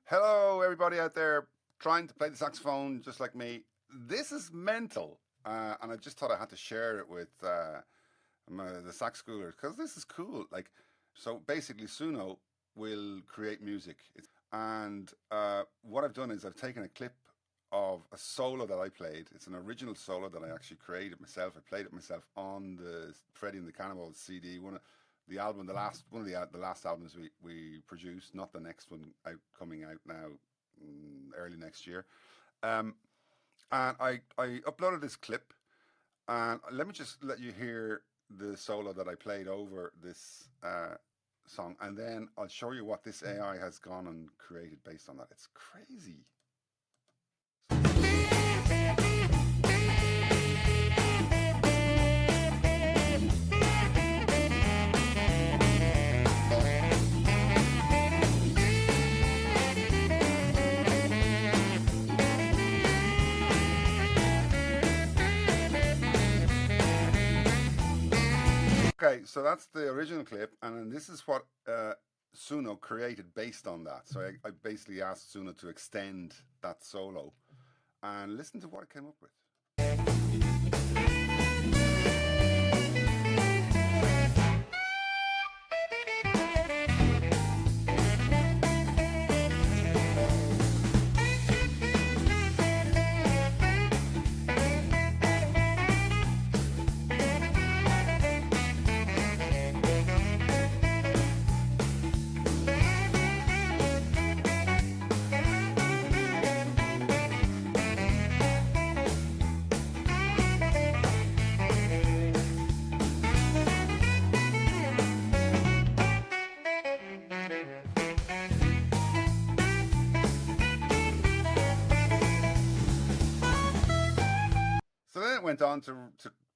Hello, everybody out there trying to play the saxophone just like me. This is mental, and I just thought I had to share it with the sax schoolers because this is cool. So basically, Suno will create music, and what I've done is I've taken a clip of a solo that I played. It's an original solo that I actually created myself. I played it myself on the Freddie and the Cannonballs CD. The album, one of the last albums we produced, not the next one coming out now, early next year. Um, and I uploaded this clip, and let me just let you hear the solo that I played over this song, and then I'll show you what this AI has gone and created based on that. It's crazy. Okay, so that's the original clip, and then this is what Suno created based on that. So I basically asked Suno to extend that solo, and listen to what it came up with. So then it went on to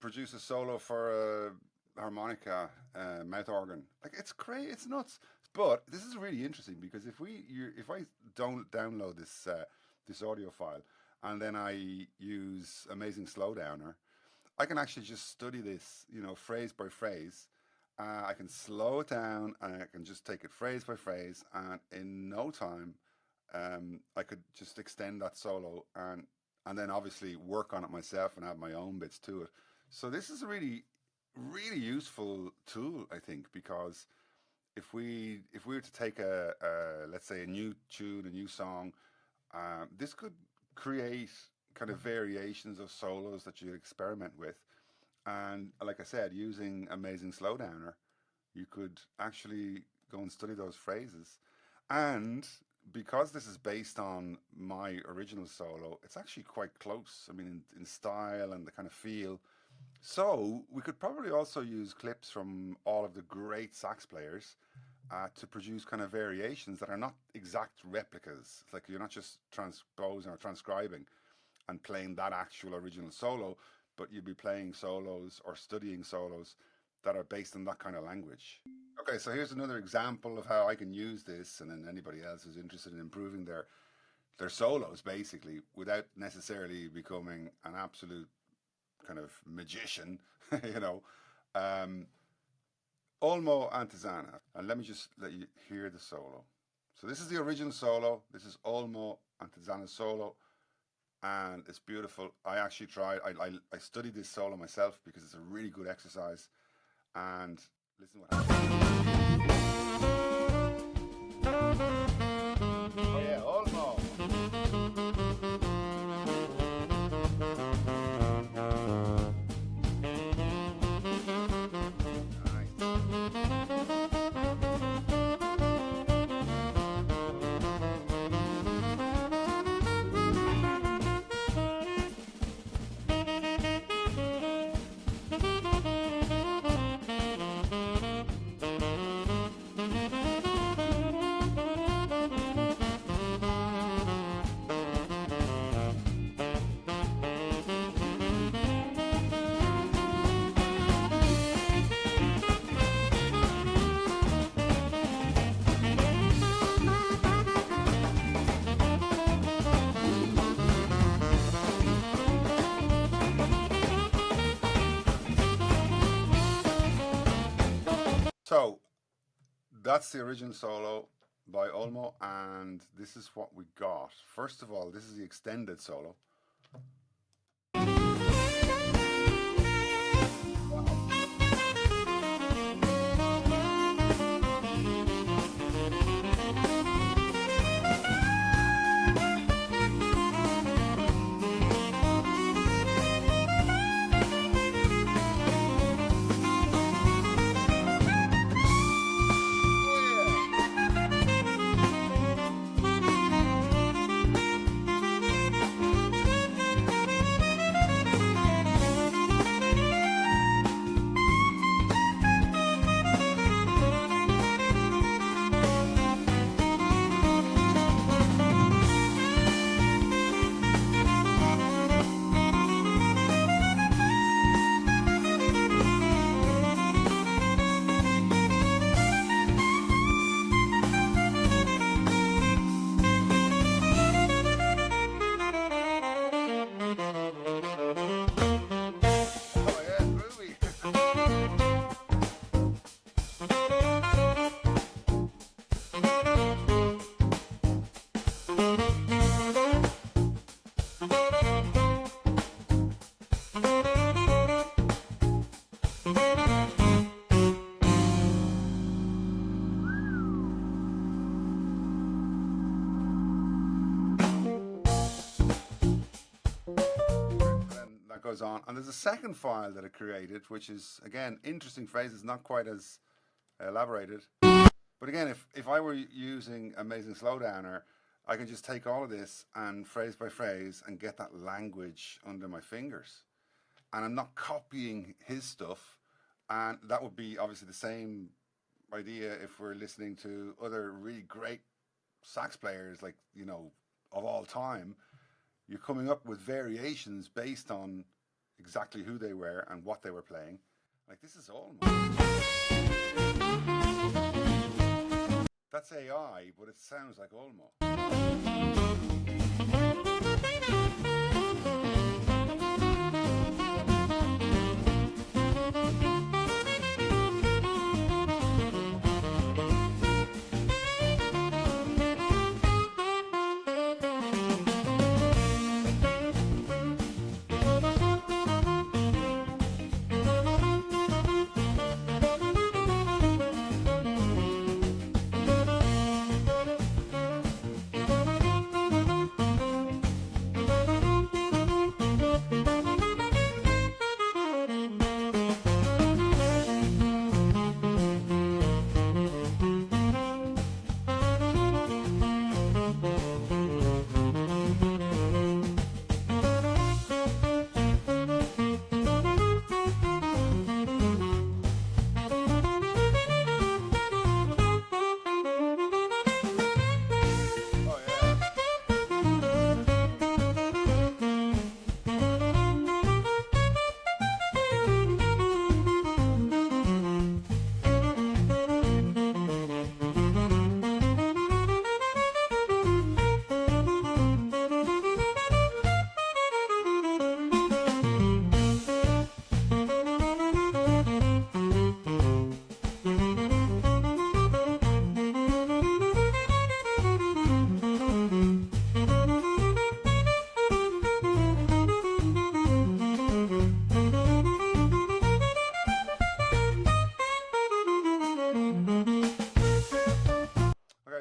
produce a solo for a harmonica mouth organ. Like, it's crazy, it's nuts. But this is really interesting because if I don't download this audio file and then I use Amazing Slowdowner, I can actually just study this, phrase by phrase. I can slow it down and I can just take it phrase by phrase, and in no time, I could just extend that solo and then obviously work on it myself and add my own bits to it. So this is a really, really useful tool, I think, because if we were to take let's say a new tune, a new song, this could create kind of variations of solos that you experiment with. And like I said, using Amazing Slowdowner, you could actually go and study those phrases. And because this is based on my original solo, it's actually quite close. I mean, in style and the kind of feel. So we could probably also use clips from all of the great sax players to produce kind of variations that are not exact replicas. It's like you're not just transposing or transcribing and playing that actual original solo, but you'd be playing solos or studying solos that are based on that kind of language. Okay, so here's another example of how I can use this, and then anybody else who's interested in improving their solos, basically, without necessarily becoming an absolute kind of magician, you know. Um, Olmo Antizana, and let me just let you hear the solo. So this is the original solo. This is Olmo Antizana's solo, and it's beautiful. I actually tried. I studied this solo myself because it's a really good exercise. And listen what happens. Oh yeah, Olmo. So that's the original solo. by Olmo, and this is what we got. First of all, this is the extended solo. Goes on, and there's a second file that I created, which is again interesting phrases, not quite as elaborated, but again, if I were using Amazing Slowdowner, I can just take all of this and phrase by phrase and get that language under my fingers, and I'm not copying his stuff. And that would be obviously the same idea if we're listening to other really great sax players, like, you know, of all time. You're coming up with variations based on exactly who they were and what they were playing. Like, this is almost... That's AI, but it sounds like almost.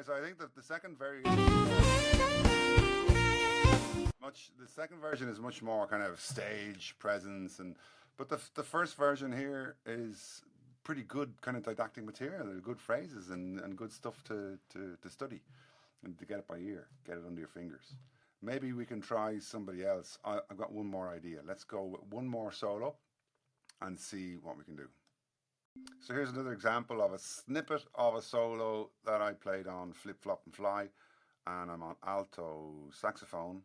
So I think that the second version is much more kind of stage presence, but the first version here is pretty good kind of didactic material. There are good phrases and good stuff to study and to get it by ear, get it under your fingers. Maybe we can try somebody else. I've got one more idea. Let's go with one more solo and see what we can do. So here's another example of a snippet of a solo that I played on Flip, Flop and Fly, and I'm on alto saxophone.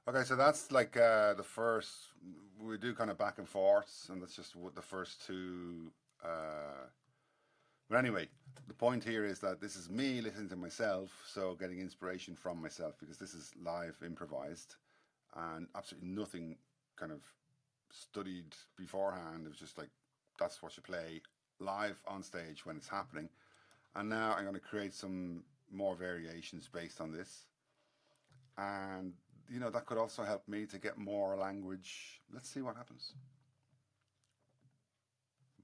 Okay, so that's like the first. We do kind of back and forths, and that's just what the first two. But anyway, the point here is that this is me listening to myself, so getting inspiration from myself because this is live improvised and absolutely nothing kind of studied beforehand. It was just like that's what you play live on stage when it's happening. And now I'm going to create some more variations based on this. And, that could also help me to get more language. Let's see what happens.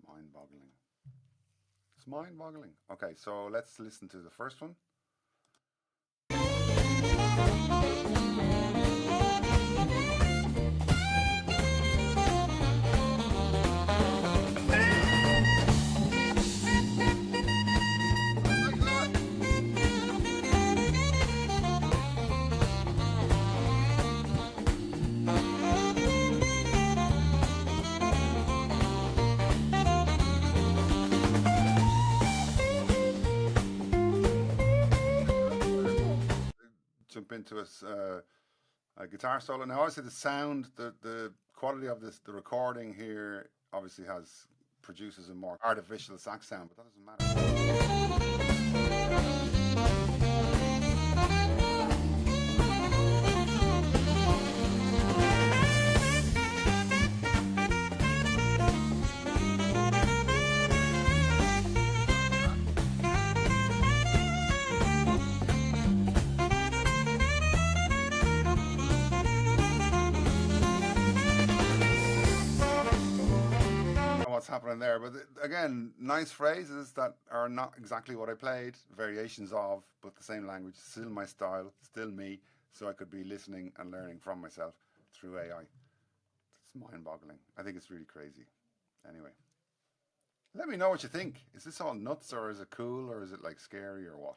Mind boggling. It's mind boggling. Okay, so let's listen to the first one. Jump into a guitar solo. Now, obviously, the sound, the quality of this, the recording here, obviously produces a more artificial sax sound, but that doesn't matter. What's happening there. But again, nice phrases that are not exactly what I played, variations of, but the same language, still my style, still me. So I could be listening and learning from myself through AI. It's mind boggling. I think it's really crazy. Anyway, let me know what you think. Is this all nuts or is it cool or is it like scary or what?